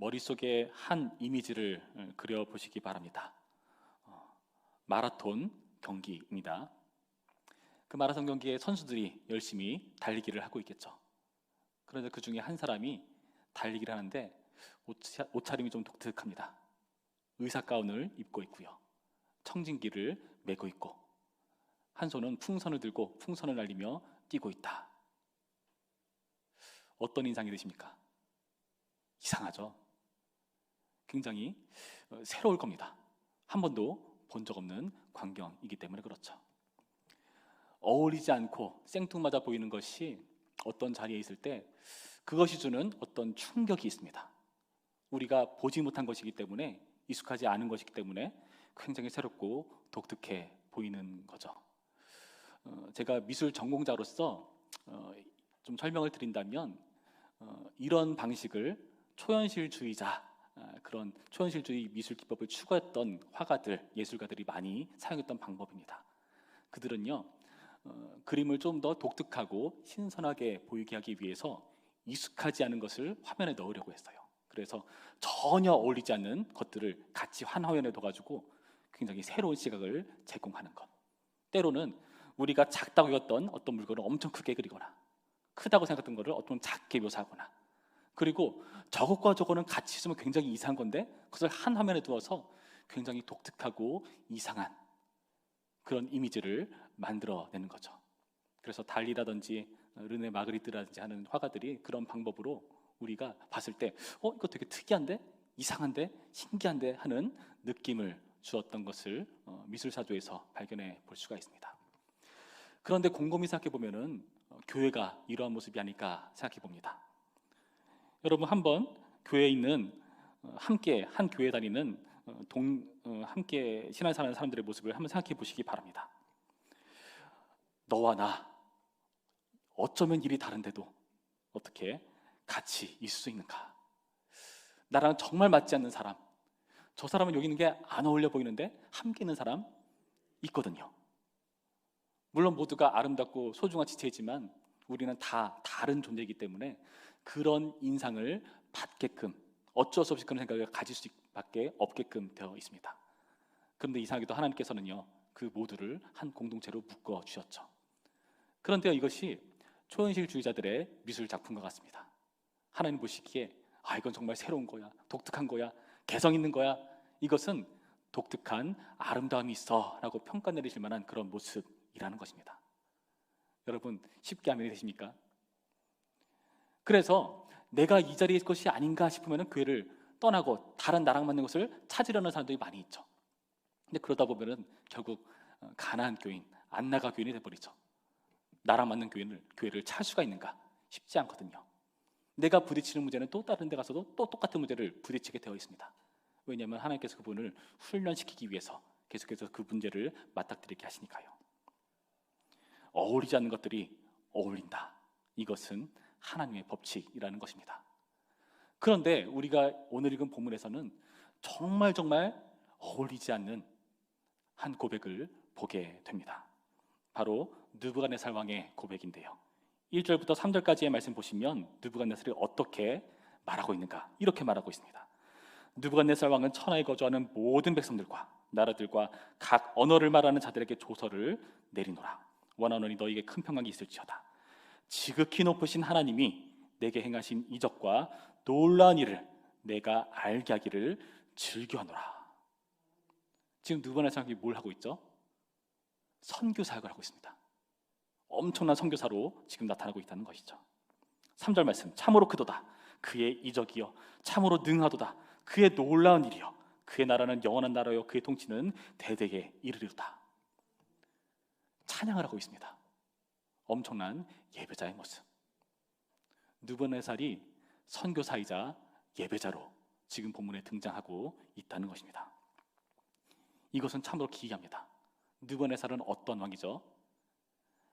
머릿속에 한 이미지를 그려보시기 바랍니다. 마라톤 경기입니다. 그 마라톤 경기에 선수들이 열심히 달리기를 하고 있겠죠. 그런데 그 중에 한 사람이 달리기를 하는데 옷차림이 좀 독특합니다. 의사 가운을 입고 있고요. 청진기를 메고 있고 한 손은 풍선을 들고 풍선을 날리며 뛰고 있다. 어떤 인상이 드십니까? 이상하죠? 굉장히 새로울 겁니다. 한 번도 본 적 없는 광경이기 때문에 그렇죠. 어울리지 않고 생뚱맞아 보이는 것이 어떤 자리에 있을 때 그것이 주는 어떤 충격이 있습니다. 우리가 보지 못한 것이기 때문에, 익숙하지 않은 것이기 때문에 굉장히 새롭고 독특해 보이는 거죠. 제가 미술 전공자로서 좀 설명을 드린다면 이런 방식을 초현실주의자, 그런 초현실주의 미술 기법을 추구했던 화가들, 예술가들이 많이 사용했던 방법입니다. 그들은요, 그림을 좀 더 독특하고 신선하게 보이게 하기 위해서 익숙하지 않은 것을 화면에 넣으려고 했어요. 그래서 전혀 어울리지 않는 것들을 같이 한 화면에 둬가지고 굉장히 새로운 시각을 제공하는 것. 때로는 우리가 작다고 여겼던 어떤 물건을 엄청 크게 그리거나 크다고 생각했던 것을 어떤 작게 묘사하거나, 그리고 저것과 저거는 같이 있으면 굉장히 이상한 건데 그것을 한 화면에 두어서 굉장히 독특하고 이상한 그런 이미지를 만들어내는 거죠. 그래서 달리라든지 르네 마그리트라든지 하는 화가들이 그런 방법으로 우리가 봤을 때 이거 되게 특이한데? 이상한데? 신기한데? 하는 느낌을 주었던 것을 미술사조에서 발견해 볼 수가 있습니다. 그런데 곰곰이 생각해 보면은 교회가 이러한 모습이 아닐까 생각해 봅니다. 여러분, 한번 교회에 있는 함께 한 교회 다니는 함께 신앙생활하는 사람들의 모습을 한번 생각해 보시기 바랍니다. 너와 나 어쩌면 일이 다른데도 어떻게 같이 있을 수 있는가? 나랑 정말 맞지 않는 사람, 저 사람은 여기 있는 게 안 어울려 보이는데 함께 있는 사람 있거든요. 물론 모두가 아름답고 소중한 지체이지만 우리는 다 다른 존재이기 때문에 그런 인상을 받게끔, 어쩔 수 없이 그런 생각을 가질 수밖에 없게끔 되어 있습니다. 그런데 이상하게도 하나님께서는요, 그 모두를 한 공동체로 묶어 주셨죠. 그런데 이것이 초현실주의자들의 미술 작품과 같습니다. 하나님 보시기에 이건 정말 새로운 거야, 독특한 거야, 개성 있는 거야, 이것은 독특한 아름다움이 있어 라고 평가 내리실 만한 그런 모습이라는 것입니다. 여러분, 쉽게 아멘이 되십니까? 그래서 내가 이 자리에 있을 것이 아닌가 싶으면 교회를 떠나고 다른 나랑 맞는 것을 찾으려는 사람들이 많이 있죠. 근데 그러다 보면은 결국 가나안 교인, 안나가 교인이 돼버리죠. 나랑 맞는 교회를 찾을 수가 있는가? 쉽지 않거든요. 내가 부딪히는 문제는 또 다른 데 가서도 또 똑같은 문제를 부딪히게 되어 있습니다. 왜냐하면 하나님께서 그분을 훈련시키기 위해서 계속해서 그 문제를 맞닥뜨리게 하시니까요. 어울리지 않는 것들이 어울린다. 이것은 하나님의 법칙이라는 것입니다. 그런데 우리가 오늘 읽은 본문에서는 정말 어울리지 않는 한 고백을 보게 됩니다. 바로 느부갓네살 왕의 고백인데요. 1절부터 3절까지의 말씀 보시면 느부갓네살이 어떻게 말하고 있는가, 이렇게 말하고 있습니다. 느부갓네살 왕은 천하에 거주하는 모든 백성들과 나라들과 각 언어를 말하는 자들에게 조서를 내리노라. 원하노니 너에게 큰 평강이 있을지어다. 지극히 높으신 하나님이 내게 행하신 이적과 놀라운 일을 내가 알게 하기를 즐겨하노라. 지금 느부갓네살 왕이 뭘 하고 있죠? 선교 사역을 하고 있습니다. 엄청난 선교사로 지금 나타나고 있다는 것이죠. 3절 말씀, 참으로 크도다 그의 이적이여, 참으로 능하도다 그의 놀라운 일이여, 그의 나라는 영원한 나라여, 그의 통치는 대대에 이르리로다. 찬양을 하고 있습니다. 엄청난 예배자의 모습. 느부갓네살이 선교사이자 예배자로 지금 본문에 등장하고 있다는 것입니다. 이것은 참으로 기이합니다. 느부갓네살은 어떤 왕이죠?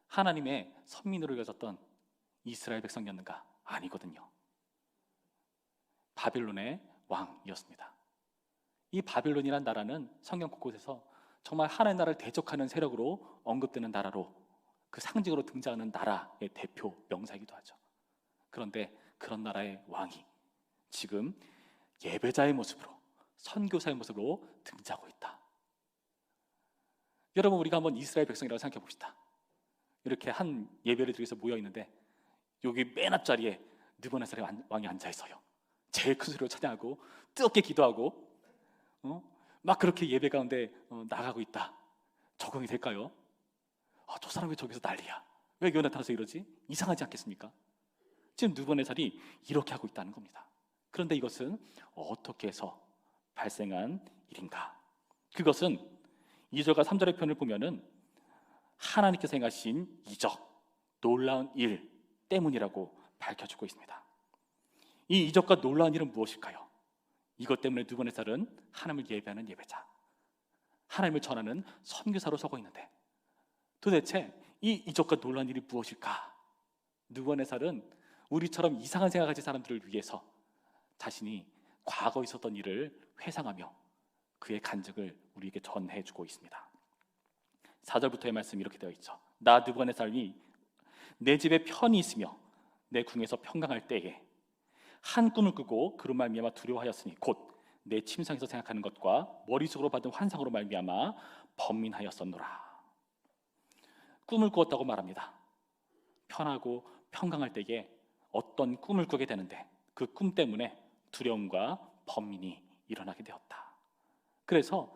하나님의 선민으로 여겼던 이스라엘 백성이었는가? 아니거든요. 바빌론의 왕이었습니다. 이 바빌론이란 나라는 성경 곳곳에서 정말 하나님 나라를 대적하는 세력으로 언급되는 나라로, 그 상징으로 등장하는 나라의 대표 명사이기도 하죠. 그런데 그런 나라의 왕이 지금 예배자의 모습으로, 선교사의 모습으로 등장하고 있다. 여러분, 우리가 한번 이스라엘 백성이라고 생각해 봅시다. 이렇게 한 예배를 드리기 위해서 모여 있는데 여기 맨 앞자리에 느부갓네살 왕이 앉아 있어요. 제일 큰 소리로 찬양하고 뜨겁게 기도하고 막 그렇게 예배 가운데 나가고 있다. 적응이 될까요? 저 사람이 저기서 난리야. 왜 여기 나타나서 이러지? 이상하지 않겠습니까? 지금 느부갓네살이 이렇게 하고 있다는 겁니다. 그런데 이것은 어떻게 해서 발생한 일인가? 그것은 2절과 3절의 표현을 보면은 하나님께서 행하신 이적, 놀라운 일 때문이라고 밝혀주고 있습니다. 이 이적과 놀라운 일은 무엇일까요? 이것 때문에 느부갓네살은 하나님을 예배하는 예배자, 하나님을 전하는 선교사로 서고 있는데 도대체 이 이적과 놀라운 일이 무엇일까? 느부갓네살은 우리처럼 이상한 생각을 가진 사람들을 위해서 자신이 과거에 있었던 일을 회상하며 그의 간증을 우리에게 전해주고 있습니다. 4절부터의 말씀이 이렇게 되어 있죠. 나 느부갓네살이 내 집에 편히 있으며 내 궁에서 평강할 때에 한 꿈을 꾸고 그로 말미암아 두려워하였으니 곧 내 침상에서 생각하는 것과 머릿속으로 받은 환상으로 말미암아 번민하였었노라. 꿈을 꾸었다고 말합니다. 편하고 평강할 때에 어떤 꿈을 꾸게 되는데 그 꿈 때문에 두려움과 번민이 일어나게 되었다. 그래서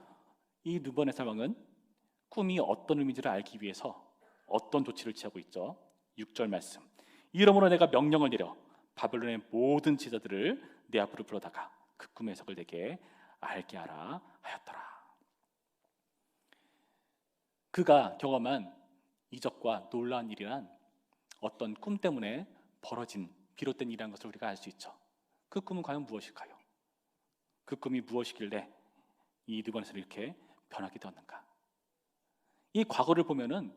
이 느부갓네살 왕은 꿈이 어떤 의미인지를 알기 위해서 어떤 조치를 취하고 있죠. 6절 말씀. 이러므로 내가 명령을 내려 바벨론의 모든 지자들을 내 앞으로 불러다가 그 꿈의 해석을 내게 알게 하라 하였더라. 그가 경험한 이적과 놀라운 일이란 어떤 꿈 때문에 벌어진 비롯된 일이라는 것을 우리가 알 수 있죠. 그 꿈은 과연 무엇일까요? 그 꿈이 무엇이길래 이 느부갓네살이 이렇게 변하게 되었는가? 이 과거를 보면은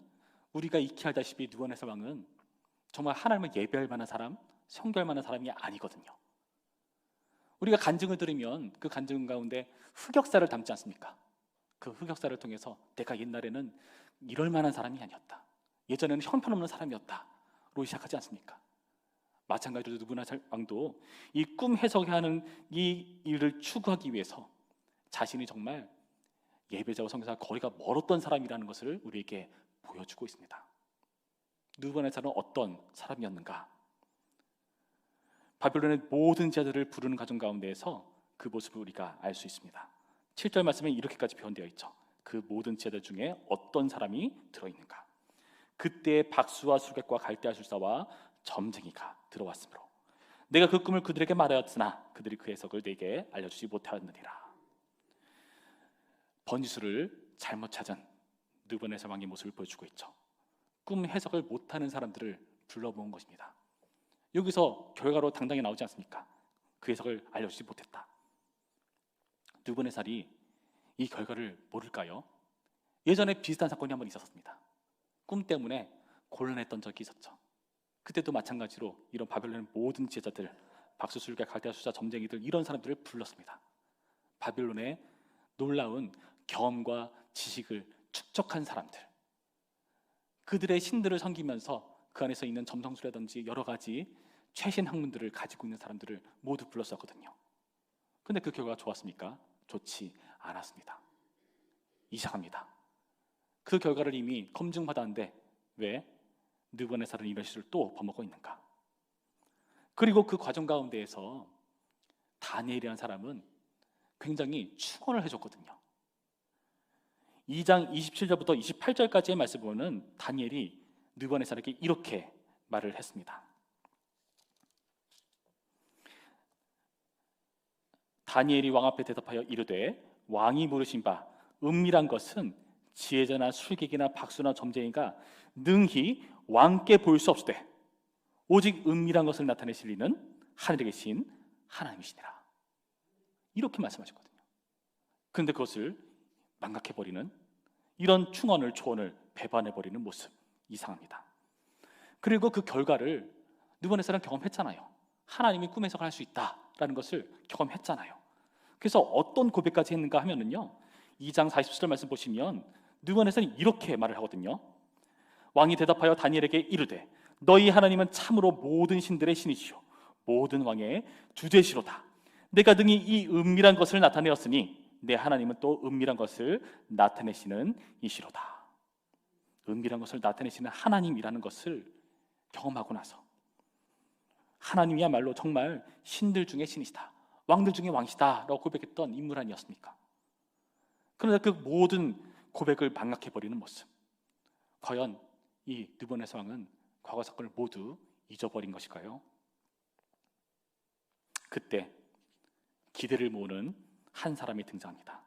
우리가 익히 알다시피 느부갓네살 왕은 정말 하나님을 예배할 만한 사람, 성교할 만한 사람이 아니거든요. 우리가 간증을 들으면 그 간증 가운데 흑역사를 담지 않습니까? 그 흑역사를 통해서 내가 옛날에는 이럴 만한 사람이 아니었다, 예전에는 형편없는 사람이었다로 시작하지 않습니까? 마찬가지로 느부갓네살 왕도 이 꿈 해석하는 이 일을 추구하기 위해서 자신이 정말 예배자와 선교사와 거리가 멀었던 사람이라는 것을 우리에게 보여주고 있습니다. 느부갓네살은 어떤 사람이었는가? 바벨론의 모든 자들을 부르는 가정 가운데에서 그 모습을 우리가 알 수 있습니다. 7절 말씀에 이렇게까지 표현되어 있죠. 그 모든 제자 중에 어떤 사람이 들어있는가? 그때 박수와 술객과 갈대아술사와 점쟁이가 들어왔으므로 내가 그 꿈을 그들에게 말하였으나 그들이 그 해석을 내게 알려주지 못하였느니라. 번지수를 잘못 찾은 느부갓네살 왕의 모습을 보여주고 있죠. 꿈 해석을 못하는 사람들을 불러모은 것입니다. 여기서 결과로 당당히 나오지 않습니까? 그 해석을 알려주지 못했다. 느부갓네살이 이 결과를 모를까요? 예전에 비슷한 사건이 한번 있었습니다. 꿈 때문에 곤란했던 적이 있었죠. 그때도 마찬가지로 이런 바벨론의 모든 지혜자들, 박수술객, 갈대아술사, 점쟁이들, 이런 사람들을 불렀습니다. 바벨론의 놀라운 경험과 지식을 축적한 사람들, 그들의 신들을 섬기면서 그 안에서 있는 점성술이라든지 여러 가지 최신 학문들을 가지고 있는 사람들을 모두 불렀었거든요. 근데 그 결과가 좋았습니까? 좋지 않았습니다. 이상합니다. 그 결과를 이미 검증받았는데 왜 느부갓네살은 이런 실수를 또 범하고 있는가? 그리고 그 과정 가운데에서 다니엘이라는 사람은 굉장히 축원을 해줬거든요. 2장 27절부터 28절까지의 말씀 보면 다니엘이 느부갓네살에게 이렇게 말을 했습니다. 다니엘이 왕 앞에 대답하여 이르되 왕이 물으신 바 은밀한 것은 지혜자나 술객이나 박수나 점쟁이가 능히 왕께 보일 수 없으되 오직 은밀한 것을 나타내실 이는 하늘에 계신 하나님이시니라. 이렇게 말씀하셨거든요. 그런데 그것을 망각해버리는, 이런 충언을, 초언을 배반해버리는 모습, 이상합니다. 그리고 그 결과를 느부갓네살은 경험했잖아요. 하나님이 꿈 해석을 할 수 있다라는 것을 경험했잖아요. 그래서 어떤 고백까지 했는가 하면은요, 2장 47절 말씀 보시면 느부갓네살이 이렇게 말을 하거든요. 왕이 대답하여 다니엘에게 이르되 너희 하나님은 참으로 모든 신들의 신이시요 모든 왕의 주제시로다. 내가 능히 이 은밀한 것을 나타내었으니 내 하나님은 또 은밀한 것을 나타내시는 이시로다. 은밀한 것을 나타내시는 하나님이라는 것을 경험하고 나서 하나님이야말로 정말 신들 중에 신이시다, 왕들 중에 왕이시다 라고 고백했던 인물 아니었습니까? 그런데 그 모든 고백을 망각해버리는 모습, 과연 이 느부갓네살 왕은 과거 사건을 모두 잊어버린 것일까요? 그때 기대를 모으는 한 사람이 등장합니다.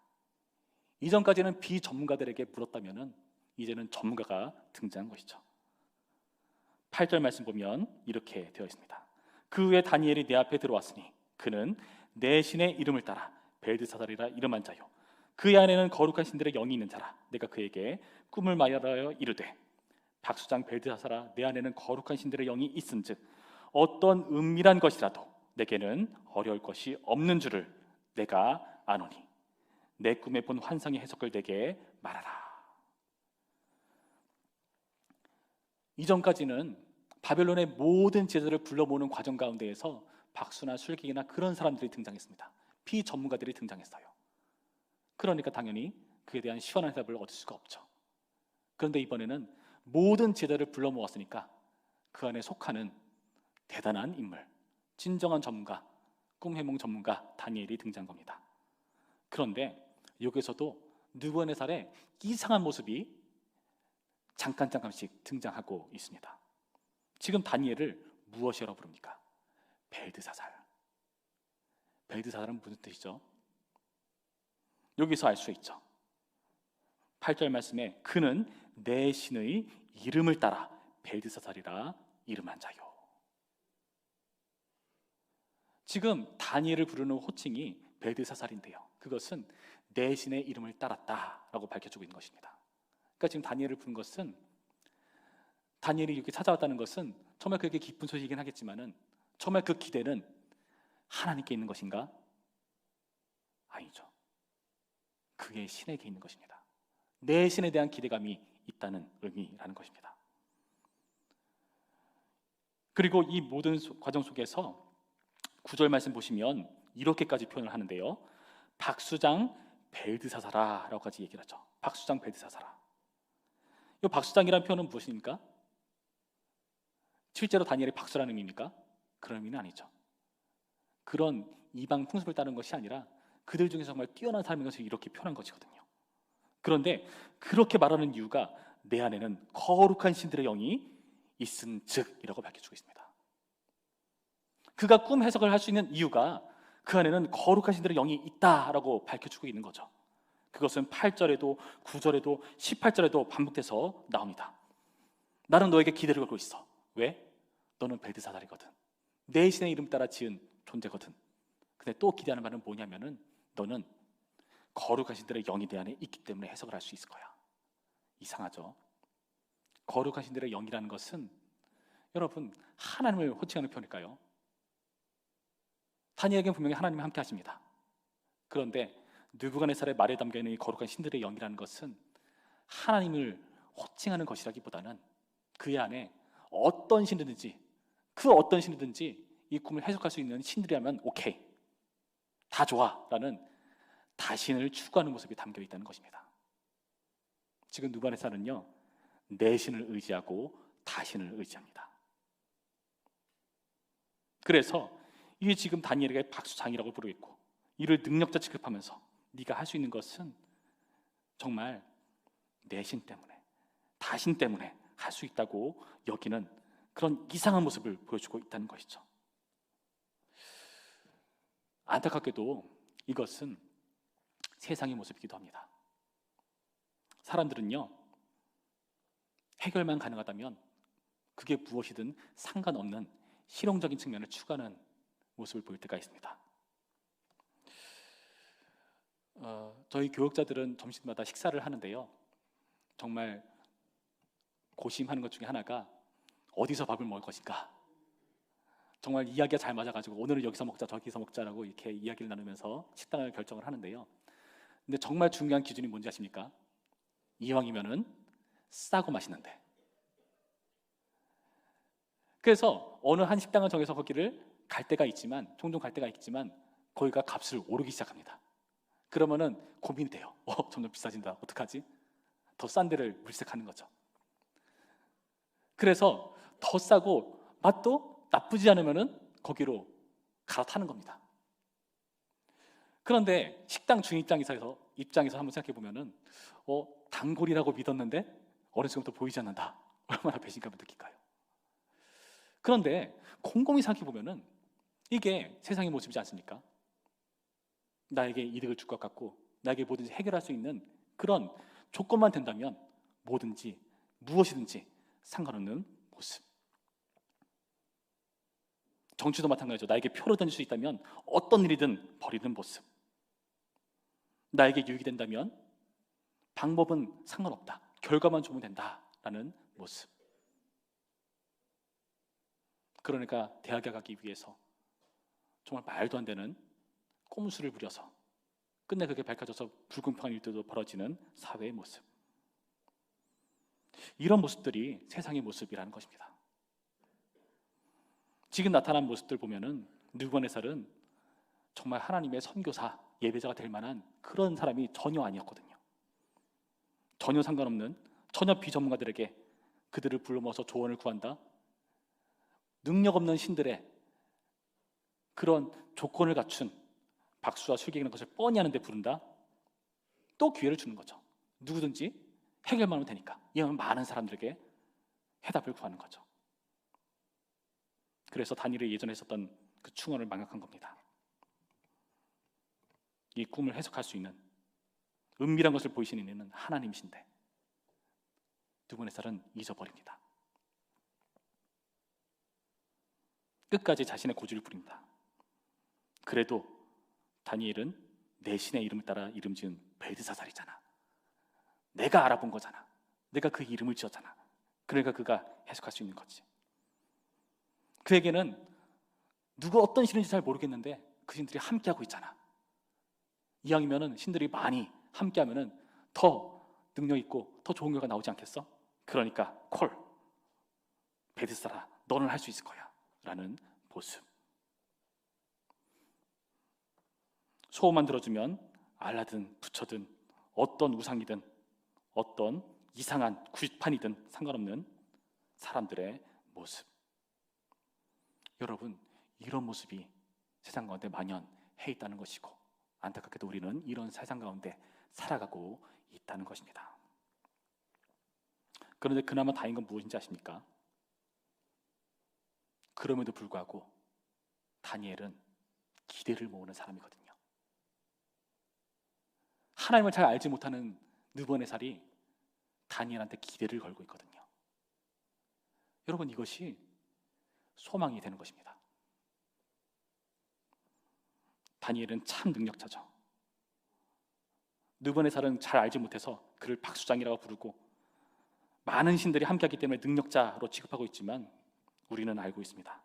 이전까지는 비전문가들에게 물었다면 이제는 전문가가 등장한 것이죠. 8절 말씀 보면 이렇게 되어 있습니다. 그 후에 다니엘이 내 앞에 들어왔으니 그는 내 신의 이름을 따라 벨드사살이라 이름한 자요 그의 안에는 거룩한 신들의 영이 있는 자라. 내가 그에게 꿈을 말하여 이르되 박수장 벨드사살아, 내 안에는 거룩한 신들의 영이 있은즉 어떤 은밀한 것이라도 내게는 어려울 것이 없는 줄을 내가 아노니 내 꿈에 본 환상의 해석을 내게 말하라. 이전까지는 바벨론의 모든 제자들을 불러 모으는 과정 가운데에서 박수나 술객이나 그런 사람들이 등장했습니다. 비전문가들이 등장했어요. 그러니까 당연히 그에 대한 시원한 대답을 얻을 수가 없죠. 그런데 이번에는 모든 제자를 불러 모았으니까 그 안에 속하는 대단한 인물, 진정한 전문가, 꿈해몽 전문가 다니엘이 등장한 겁니다. 그런데 여기서도 느부갓네살의 이상한 모습이 잠깐씩 등장하고 있습니다. 지금 다니엘을 무엇이라고 부릅니까? 벨드사살. 벨드사살은 무슨 뜻이죠? 여기서 알 수 있죠. 8절 말씀에 그는 내 신의 이름을 따라 벨드사살이라 이름한 자요. 지금 다니엘을 부르는 호칭이 벨드사살인데요, 그것은 내 신의 이름을 따랐다라고 밝혀주고 있는 것입니다. 그러니까 지금 다니엘을 부른 것은, 다니엘이 이렇게 찾아왔다는 것은 정말 그에게 기쁜 소식이긴 하겠지만은 정말 그 기대는 하나님께 있는 것인가? 아니죠. 그의 신에게 있는 것입니다. 내 신에 대한 기대감이 있다는 의미라는 것입니다. 그리고 이 모든 과정 속에서 9절 말씀 보시면 이렇게까지 표현을 하는데요, 박수장 벨드사사라라고까지 얘기를 하죠. 박수장 벨드사사라. 이 박수장이라는 표현은 무엇입니까? 실제로 다니엘이 박수라는 의미입니까? 그런 의미는 아니죠. 그런 이방 풍습을 따른 것이 아니라 그들 중에서 정말 뛰어난 사람인 것을 이렇게 표현한 것이거든요. 그런데 그렇게 말하는 이유가 내 안에는 거룩한 신들의 영이 있은즉이라고 밝혀주고 있습니다. 그가 꿈 해석을 할 수 있는 이유가 그 안에는 거룩한 신들의 영이 있다라고 밝혀주고 있는 거죠. 그것은 8절에도 9절에도 18절에도 반복돼서 나옵니다. 나는 너에게 기대를 걸고 있어. 왜? 너는 벨드사살이거든. 내 신의 이름 따라 지은 존재거든. 근데 또 기대하는 바는 뭐냐면은 너는 거룩한 신들의 영이 내 안에 있기 때문에 해석을 할 수 있을 거야. 이상하죠? 거룩한 신들의 영이라는 것은 여러분 하나님을 호칭하는 표현일까요? 다니엘에게는 분명히 하나님이 함께 하십니다. 그런데 느부갓네살의 말에 담겨있는 이 거룩한 신들의 영이라는 것은 하나님을 호칭하는 것이라기보다는 그의 안에 어떤 신이든지, 그 어떤 신이든지 이 꿈을 해석할 수 있는 신들이라면 오케이, 다 좋아 라는 다신을 추구하는 모습이 담겨 있다는 것입니다. 지금 느부갓네살은요, 내 신을 의지하고 다신을 의지합니다. 그래서 이게 지금 다니엘에게 박수장이라고 부르겠고 이를 능력자 취급하면서 네가 할 수 있는 것은 정말 내 신 때문에, 다신 때문에 할 수 있다고 여기는 그런 이상한 모습을 보여주고 있다는 것이죠. 안타깝게도 이것은 세상의 모습이기도 합니다. 사람들은요, 해결만 가능하다면 그게 무엇이든 상관없는 실용적인 측면을 추구하는 모습을 보일 때가 있습니다. 저희 교육자들은 점심마다 식사를 하는데요, 정말 고심하는 것 중에 하나가 어디서 밥을 먹을 것인가. 정말 이야기가 잘 맞아가지고 오늘은 여기서 먹자 저기서 먹자라고 이렇게 이야기를 나누면서 식당을 결정을 하는데요, 근데 정말 중요한 기준이 뭔지 아십니까? 이왕이면은 싸고 맛있는데. 그래서 어느 한 식당을 정해서 거기를 갈 때가 있지만, 종종 갈 때가 있지만 거기가 값을 오르기 시작합니다. 그러면은 고민이 돼요. 점점 비싸진다. 어떡하지? 더 싼 데를 물색하는 거죠. 그래서 더 싸고 맛도 나쁘지 않으면은 거기로 갈아타는 겁니다. 그런데 식당 주인 입장에서 한번 생각해 보면은 단골이라고 믿었는데 어느 순간부터 보이지 않는다. 얼마나 배신감을 느낄까요? 그런데 곰곰이 생각해 보면은 이게 세상의 모습이지 않습니까? 나에게 이득을 줄 것 같고 나에게 뭐든지 해결할 수 있는 그런 조건만 된다면 뭐든지 무엇이든지 상관없는 모습. 정치도 마찬가지죠. 나에게 표를 던질 수 있다면 어떤 일이든 버리는 모습. 나에게 유익이 된다면 방법은 상관없다. 결과만 좋으면 된다라는 모습. 그러니까 대학에 가기 위해서 정말 말도 안 되는 꼼수를 부려서 끝내 그게 밝혀져서 불공평한 일들도 벌어지는 사회의 모습. 이런 모습들이 세상의 모습이라는 것입니다. 지금 나타난 모습들 보면은 느부갓네살은 정말 하나님의 선교사, 예배자가 될 만한 그런 사람이 전혀 아니었거든요. 전혀 상관없는, 전혀 비전문가들에게 그들을 불러 모아서 조언을 구한다. 능력 없는 신들의 그런 조건을 갖춘 박수와 술객이라는 것을 뻔히 하는데 부른다. 또 기회를 주는 거죠. 누구든지 해결만 하면 되니까. 이러면 많은 사람들에게 해답을 구하는 거죠. 그래서 다니엘이 예전에 했었던 그 충언을 망각한 겁니다. 이 꿈을 해석할 수 있는 은밀한 것을 보이시는 이는 하나님이신데 느부갓네살은 잊어버립니다. 끝까지 자신의 고집을 부립니다. 그래도 다니엘은 내 신의 이름을 따라 이름 지은 벨드사살이잖아. 내가 알아본 거잖아. 내가 그 이름을 지었잖아. 그러니까 그가 해석할 수 있는 거지. 그에게는 누가 어떤 신인지 잘 모르겠는데 그 신들이 함께하고 있잖아. 이왕이면은 신들이 많이 함께하면은 더 능력 있고 더 좋은 결과 나오지 않겠어? 그러니까 콜, 벨드사라, 너는 할 수 있을 거야 라는 모습. 소원만 들어주면 알라든 부처든 어떤 우상이든 어떤 이상한 구판이든 상관없는 사람들의 모습. 여러분, 이런 모습이 세상 가운데 만연해 있다는 것이고 안타깝게도 우리는 이런 세상 가운데 살아가고 있다는 것입니다. 그런데 그나마 다행인 건 무엇인지 아십니까? 그럼에도 불구하고 다니엘은 기대를 모으는 사람이거든요. 하나님을 잘 알지 못하는 느부갓네살이 다니엘한테 기대를 걸고 있거든요. 여러분, 이것이 소망이 되는 것입니다. 다니엘은 참 능력자죠. 느부갓네살은 잘 알지 못해서 그를 박수장이라고 부르고 많은 신들이 함께하기 때문에 능력자로 취급하고 있지만 우리는 알고 있습니다.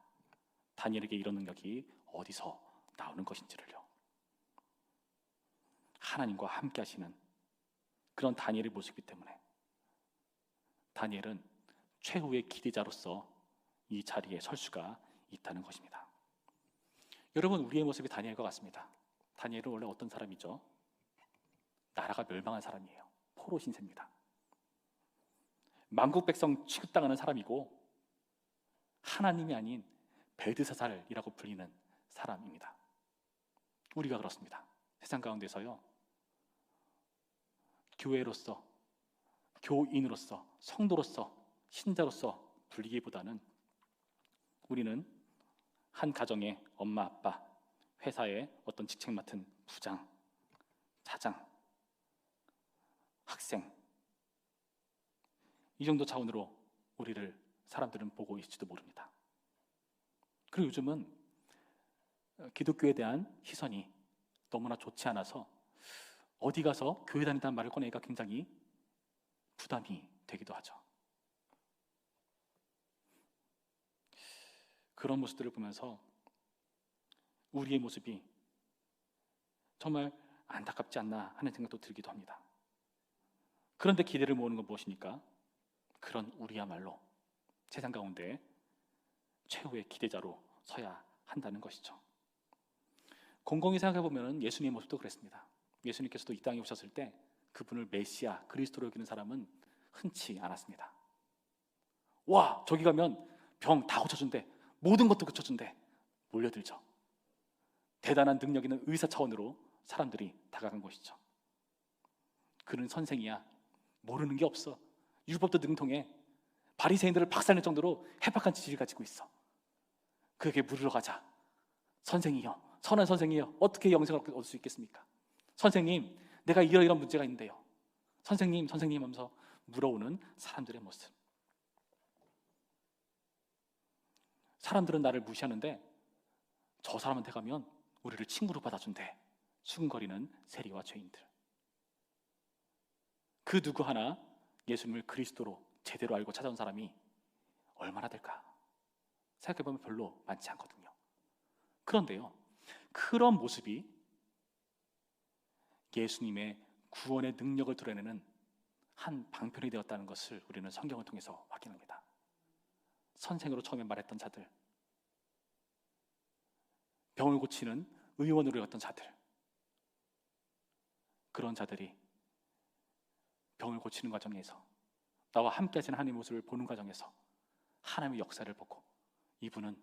다니엘에게 이런 능력이 어디서 나오는 것인지를요. 하나님과 함께 하시는 그런 다니엘의 모습이기 때문에 다니엘은 최후의 기대자로서 이 자리에 설 수가 있다는 것입니다. 여러분, 우리의 모습이 다니엘과 같습니다. 다니엘은 원래 어떤 사람이죠? 나라가 멸망한 사람이에요. 포로 신세입니다. 만국 백성 취급당하는 사람이고 하나님이 아닌 벨드사살이라고 불리는 사람입니다. 우리가 그렇습니다. 세상 가운데서요, 교회로서, 교인으로서, 성도로서, 신자로서 불리기보다는 우리는 한 가정의 엄마, 아빠, 회사의 어떤 직책 맡은 부장, 차장, 학생, 이 정도 차원으로 우리를 사람들은 보고 있을지도 모릅니다. 그리고 요즘은 기독교에 대한 시선이 너무나 좋지 않아서 어디 가서 교회 다닌다는 말을 꺼내기가 굉장히 부담이 되기도 하죠. 그런 모습들을 보면서 우리의 모습이 정말 안타깝지 않나 하는 생각도 들기도 합니다. 그런데 기대를 모으는 건 무엇입니까? 그런 우리야말로 세상 가운데 최후의 기대자로 서야 한다는 것이죠. 곰곰이 생각해 보면 예수님의 모습도 그랬습니다. 예수님께서도 이 땅에 오셨을 때 그분을 메시아, 그리스도로 여기는 사람은 흔치 않았습니다. 와, 저기 가면 병 다 고쳐준대, 모든 것도 고쳐준대, 몰려들죠. 대단한 능력 있는 의사 차원으로 사람들이 다가간 것이죠. 그는 선생이야, 모르는 게 없어, 율법도 능통해, 바리새인들을 박살낼 정도로 해박한 지식을 가지고 있어. 그에게 물으러 가자. 선생이여, 선한 선생이여, 어떻게 영생을 얻을 수 있겠습니까? 선생님, 내가 이런 문제가 있는데요. 선생님, 선생님 하면서 물어오는 사람들의 모습. 사람들은 나를 무시하는데 저 사람한테 가면 우리를 친구로 받아준대. 수근거리는 세리와 죄인들. 그 누구 하나 예수님을 그리스도로 제대로 알고 찾아온 사람이 얼마나 될까? 생각해보면 별로 많지 않거든요. 그런데요, 그런 모습이 예수님의 구원의 능력을 드러내는 한 방편이 되었다는 것을 우리는 성경을 통해서 확인합니다. 선생으로 처음에 말했던 자들, 병을 고치는 의원으로 여겼던 자들, 그런 자들이 병을 고치는 과정에서 나와 함께 하시는 하나님의 모습을 보는 과정에서 하나님의 역사를 보고 이분은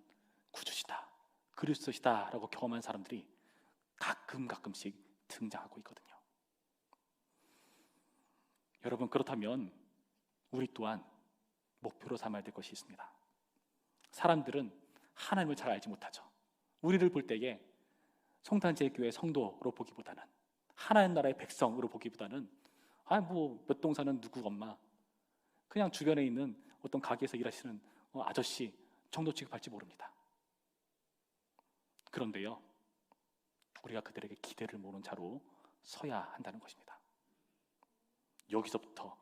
구주시다, 그리스도시다 라고 경험한 사람들이 가끔씩 등장하고 있거든요. 여러분, 그렇다면 우리 또한 목표로 삼아야 될 것이 있습니다. 사람들은 하나님을 잘 알지 못하죠. 우리를 볼 때에 성탄제교회 성도로 보기보다는, 하나님 나라의 백성으로 보기보다는 몇 동 사는 누구 엄마, 그냥 주변에 있는 어떤 가게에서 일하시는 아저씨 정도 취급할지 모릅니다. 그런데요, 우리가 그들에게 기대를 모는 자로 서야 한다는 것입니다. 여기서부터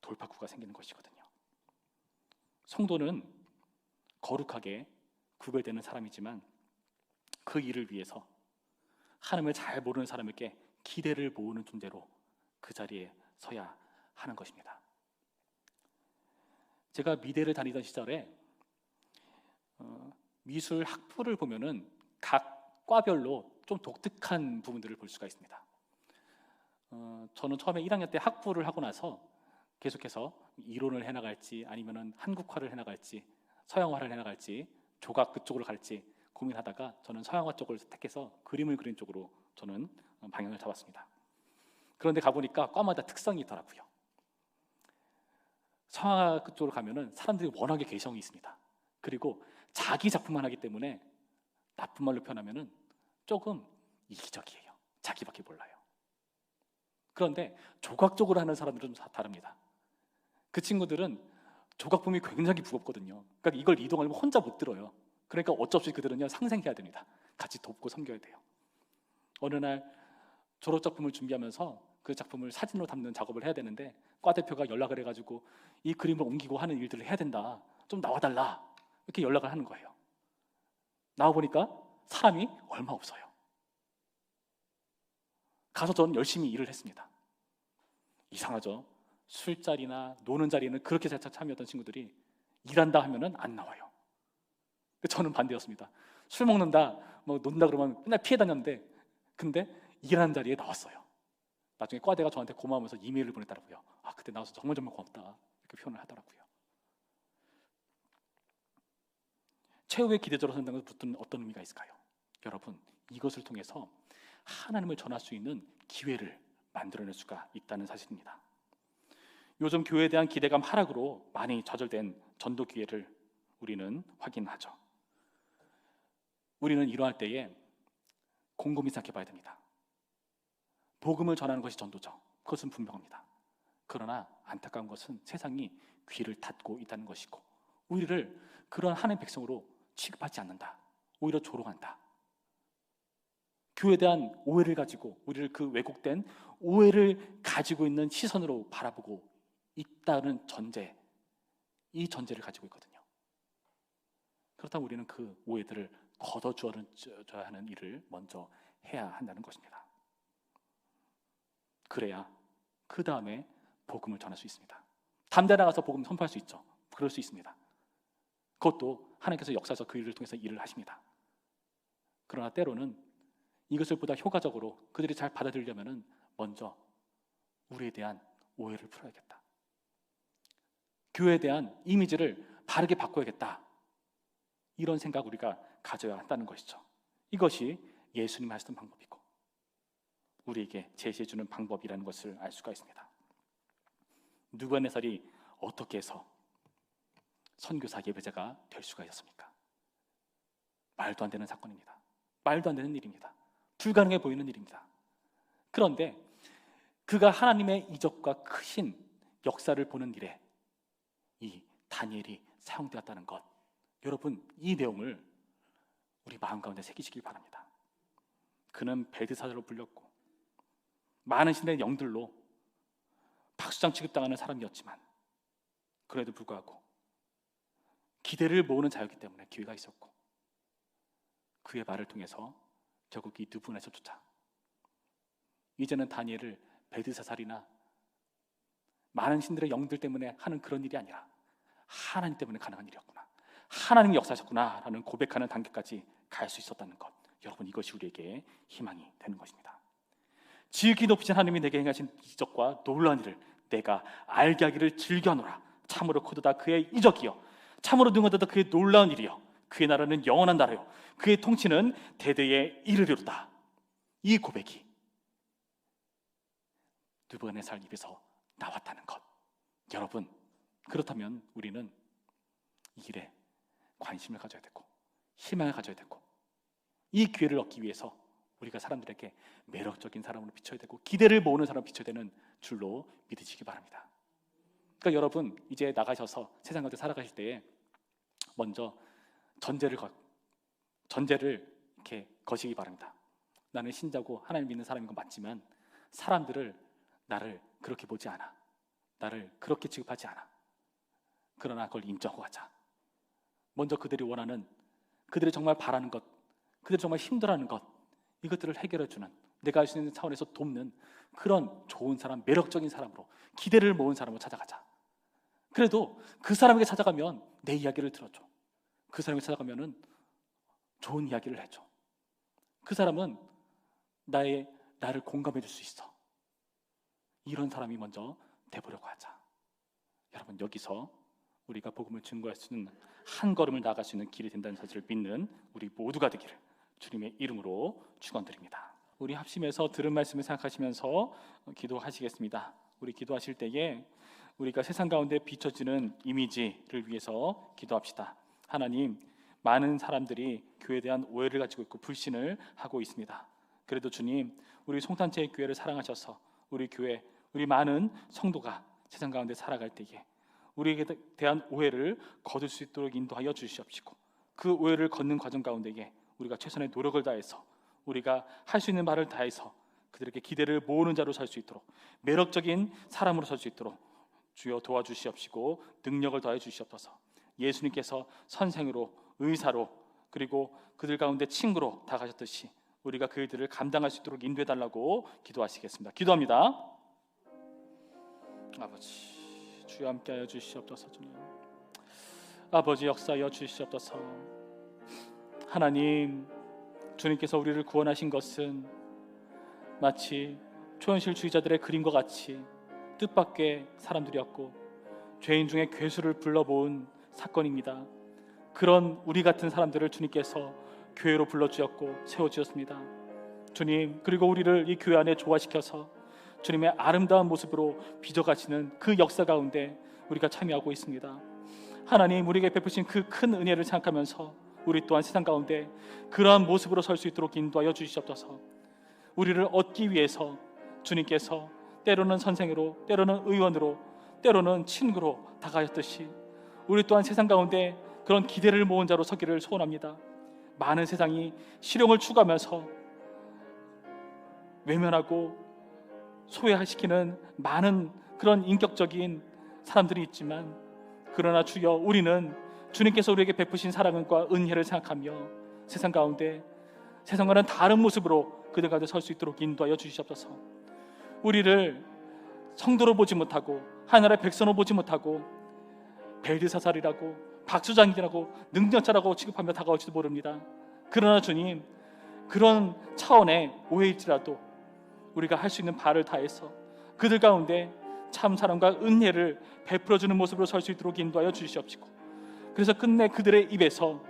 돌파구가 생기는 것이거든요. 성도는 거룩하게 구별되는 사람이지만 그 일을 위해서 하나님을 잘 모르는 사람에게 기대를 모으는 존재로 그 자리에 서야 하는 것입니다. 제가 미대를 다니던 시절에 미술 학부를 보면은 각 과별로 좀 독특한 부분들을 볼 수가 있습니다. 저는 처음에 1학년 때 학부를 하고 나서 계속해서 이론을 해나갈지 아니면은 한국화를 해나갈지 서양화를 해나갈지 조각 그쪽으로 갈지 고민하다가 저는 서양화 쪽을 택해서 그림을 그리는 쪽으로 저는 방향을 잡았습니다. 그런데 가보니까 과마다 특성이 있더라고요. 서양화 그쪽으로 가면은 사람들이 워낙에 개성이 있습니다. 그리고 자기 작품만 하기 때문에 나쁜 말로 표현하면은 조금 이기적이에요. 자기밖에 몰라요. 그런데 조각적으로 하는 사람들은 좀 다릅니다. 그 친구들은 조각품이 굉장히 무겁거든요. 그러니까 이걸 이동하려면 혼자 못 들어요. 그러니까 어쩔 수 없이 그들은요 상생해야 됩니다. 같이 돕고 섬겨야 돼요. 어느 날 졸업 작품을 준비하면서 그 작품을 사진으로 담는 작업을 해야 되는데 과 대표가 연락을 해가지고 이 그림을 옮기고 하는 일들을 해야 된다, 좀 나와달라, 이렇게 연락을 하는 거예요. 나와보니까 사람이 얼마 없어요. 가서 저는 열심히 일을 했습니다. 이상하죠? 술자리나 노는 자리는 그렇게 살짝 참여했던 친구들이 일한다 하면은 안 나와요. 저는 반대였습니다. 술 먹는다, 논다 그러면 맨날 피해 다녔는데, 근데 일하는 자리에 나왔어요. 나중에 과대가 저한테 고마우면서 이메일을 보냈더라고요. 그때 나와서 정말 고맙다, 이렇게 표현을 하더라고요. 최후의 기대자로 선다는 것은 어떤 의미가 있을까요? 여러분, 이것을 통해서 하나님을 전할 수 있는 기회를 만들어낼 수가 있다는 사실입니다. 요즘 교회에 대한 기대감 하락으로 많이 좌절된 전도 기회를 우리는 확인하죠. 우리는 이러할 때에 곰곰이 생각해 봐야 됩니다. 복음을 전하는 것이 전도죠. 그것은 분명합니다. 그러나 안타까운 것은 세상이 귀를 닫고 있다는 것이고, 우리를 그런 하나님의 백성으로 취급하지 않는다. 오히려 조롱한다. 교회에 대한 오해를 가지고 우리를 그 왜곡된 오해를 가지고 있는 시선으로 바라보고 있다는 전제, 이 전제를 가지고 있거든요. 그렇다면 우리는 그 오해들을 걷어줘야 하는 일을 먼저 해야 한다는 것입니다. 그래야 그 다음에 복음을 전할 수 있습니다. 담대 나가서 복음 선포할 수 있죠. 그럴 수 있습니다. 그것도 하나님께서 역사에서 그 일을 통해서 일을 하십니다. 그러나 때로는 이것을 보다 효과적으로 그들이 잘 받아들이려면 먼저 우리에 대한 오해를 풀어야겠다. 교회에 대한 이미지를 바르게 바꿔야겠다. 이런 생각 우리가 가져야 한다는 것이죠. 이것이 예수님이 하셨던 방법이고 우리에게 제시해주는 방법이라는 것을 알 수가 있습니다. 느부갓네살이 어떻게 해서 선교사 예배자가 될 수가 있었습니까? 말도 안 되는 사건입니다. 말도 안 되는 일입니다. 불가능해 보이는 일입니다. 그런데 그가 하나님의 이적과 크신 역사를 보는 일에 이 다니엘이 사용되었다는 것, 여러분 이 내용을 우리 마음 가운데 새기시길 바랍니다. 그는 벨드사자로 불렸고 많은 신의 영들로 박수장 취급당하는 사람이었지만 그래도 불구하고 기대를 모으는 자였기 때문에 기회가 있었고 그의 말을 통해서 결국 이 느부갓네살조차 이제는 다니엘을 벨드사살이나 많은 신들의 영들 때문에 하는 그런 일이 아니라 하나님 때문에 가능한 일이었구나, 하나님이 역사하셨구나 라는 고백하는 단계까지 갈 수 있었다는 것, 여러분 이것이 우리에게 희망이 되는 것입니다. 지극히 높으신 하나님이 내게 행하신 이적과 놀라운 일을 내가 알게 하기를 즐겨하노라. 참으로 크도다 그의 이적이요 참으로 능하도다 그의 놀라운 일이요 그의 나라는 영원한 나라요 그의 통치는 대대에 이르리로다. 이 고백이 느부갓네살 입에서 나왔다는 것, 여러분 그렇다면 우리는 이 일에 관심을 가져야 되고 희망을 가져야 되고 이 기회를 얻기 위해서 우리가 사람들에게 매력적인 사람으로 비춰야 되고 기대를 모으는 사람으로 비춰야 되는 줄로 믿으시기 바랍니다. 그러니까 여러분 이제 나가셔서 세상 가운데 살아가실 때에 먼저 전제를 이렇게 거시기 바랍니다. 나는 신자고 하나님 믿는 사람인 건 맞지만 사람들을 나를 그렇게 보지 않아, 나를 그렇게 취급하지 않아. 그러나 그걸 인정하고 가자. 먼저 그들이 원하는, 그들이 정말 바라는 것, 그들이 정말 힘들어하는 것, 이것들을 해결해주는, 내가 할 수 있는 차원에서 돕는 그런 좋은 사람, 매력적인 사람으로, 기대를 모은 사람으로 찾아가자. 그래도 그 사람에게 찾아가면 내 이야기를 들어줘. 그 사람에게 찾아가면은 좋은 이야기를 해줘. 그 사람은 나를 공감해 줄 수 있어. 이런 사람이 먼저 돼보려고 하자. 여러분 여기서 우리가 복음을 증거할 수 있는 한 걸음을 나아갈 수 있는 길이 된다는 사실을 믿는 우리 모두가 되기를 주님의 이름으로 축원드립니다. 우리 합심해서 들은 말씀을 생각하시면서 기도하시겠습니다. 우리 기도하실 때에 우리가 세상 가운데 비춰지는 이미지를 위해서 기도합시다. 하나님, 많은 사람들이 교회에 대한 오해를 가지고 있고 불신을 하고 있습니다. 그래도 주님, 우리 송탄체의 교회를 사랑하셔서 우리 교회, 우리 많은 성도가 세상 가운데 살아갈 때에 우리에게 대한 오해를 거둘 수 있도록 인도하여 주시옵시고, 그 오해를 걷는 과정 가운데에 우리가 최선의 노력을 다해서 우리가 할 수 있는 말을 다해서 그들에게 기대를 모으는 자로 살 수 있도록, 매력적인 사람으로 살 수 있도록 주여 도와주시옵시고 능력을 더해 주시옵소서. 예수님께서 선생으로, 의사로, 그리고 그들 가운데 친구로 다가셨듯이 우리가 그들을 감당할 수 있도록 인도해 달라고 기도하시겠습니다. 기도합니다. 아버지, 주여 함께하여 주시옵소서. 주님, 아버지 역사하여 주시옵소서. 하나님, 주님께서 우리를 구원하신 것은 마치 초현실주의자들의 그림과 같이 뜻밖의 사람들이었고 죄인 중에 괴수를 불러모은 사건입니다. 그런 우리 같은 사람들을 주님께서 교회로 불러주셨고 세워주셨습니다. 주님, 그리고 우리를 이 교회 안에 조화시켜서 주님의 아름다운 모습으로 빚어가시는 그 역사 가운데 우리가 참여하고 있습니다. 하나님, 우리에게 베푸신 그 큰 은혜를 생각하면서 우리 또한 세상 가운데 그러한 모습으로 설 수 있도록 인도하여 주시옵소서. 우리를 얻기 위해서 주님께서 때로는 선생으로, 때로는 의원으로, 때로는 친구로 다가셨듯이 우리 또한 세상 가운데 그런 기대를 모은 자로 서기를 소원합니다. 많은 세상이 실용을 추구하면서 외면하고 소외시키는 많은 그런 인격적인 사람들이 있지만, 그러나 주여, 우리는 주님께서 우리에게 베푸신 사랑과 은혜를 생각하며 세상 가운데 세상과는 다른 모습으로 그들 가운데 설 수 있도록 인도하여 주시옵소서. 우리를 성도로 보지 못하고 하나님의 백성으로 보지 못하고 벨드사살이라고 박수장이라고 능력자라고 취급하며 다가올지도 모릅니다. 그러나 주님, 그런 차원의 오해일지라도 우리가 할 수 있는 바를 다해서 그들 가운데 참 사랑과 은혜를 베풀어주는 모습으로 설 수 있도록 인도하여 주시옵시고, 그래서 끝내 그들의 입에서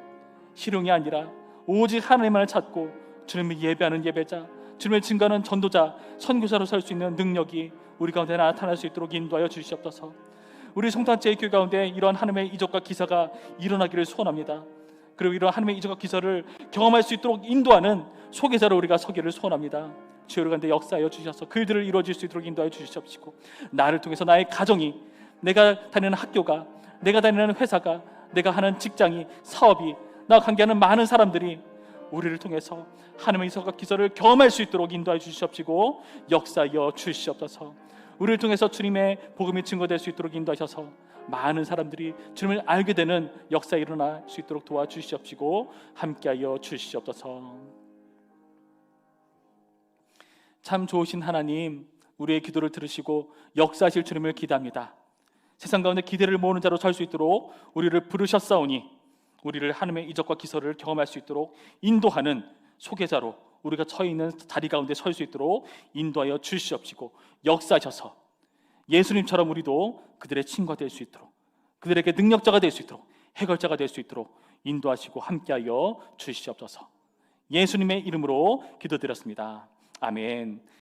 희롱이 아니라 오직 하나님만을 찾고 주님을 예배하는 예배자, 주님을 증거하는 전도자, 선교사로 설 수 있는 능력이 우리 가운데 나타날 수 있도록 인도하여 주시옵소서. 우리 송탄제의 교회 가운데 이러한 하나님의 이적과 기사가 일어나기를 소원합니다. 그리고 이러한 하나님의 이적과 기사를 경험할 수 있도록 인도하는 소개자로 우리가 서기를 소원합니다. 주여, 우리 가운데 역사하여 주셔서 그들을 이루어질 수 있도록 인도하여 주시옵시고, 나를 통해서 나의 가정이, 내가 다니는 학교가, 내가 다니는 회사가, 내가 하는 직장이, 사업이, 나와 관계하는 많은 사람들이 우리를 통해서 하나님의 이적과 기사를 경험할 수 있도록 인도하여 주시옵시고 역사하여 주시옵소서. 우리를 통해서 주님의 복음이 증거될 수 있도록 인도하셔서 많은 사람들이 주님을 알게 되는 역사가 일어날 수 있도록 도와주시옵시고 함께하여 주시옵소서. 참 좋으신 하나님, 우리의 기도를 들으시고 역사하실 주님을 기대합니다. 세상 가운데 기대를 모으는 자로 설 수 있도록 우리를 부르셨사오니 우리를 하나님의 이적과 기사를 경험할 수 있도록 인도하는 소개자로 우리가 처해 있는 자리 가운데 설 수 있도록 인도하여 주시옵시고 역사하셔서 예수님처럼 우리도 그들의 친구가 될 수 있도록, 그들에게 능력자가 될 수 있도록, 해결자가 될 수 있도록 인도하시고 함께하여 주시옵소서. 예수님의 이름으로 기도드렸습니다. 아멘.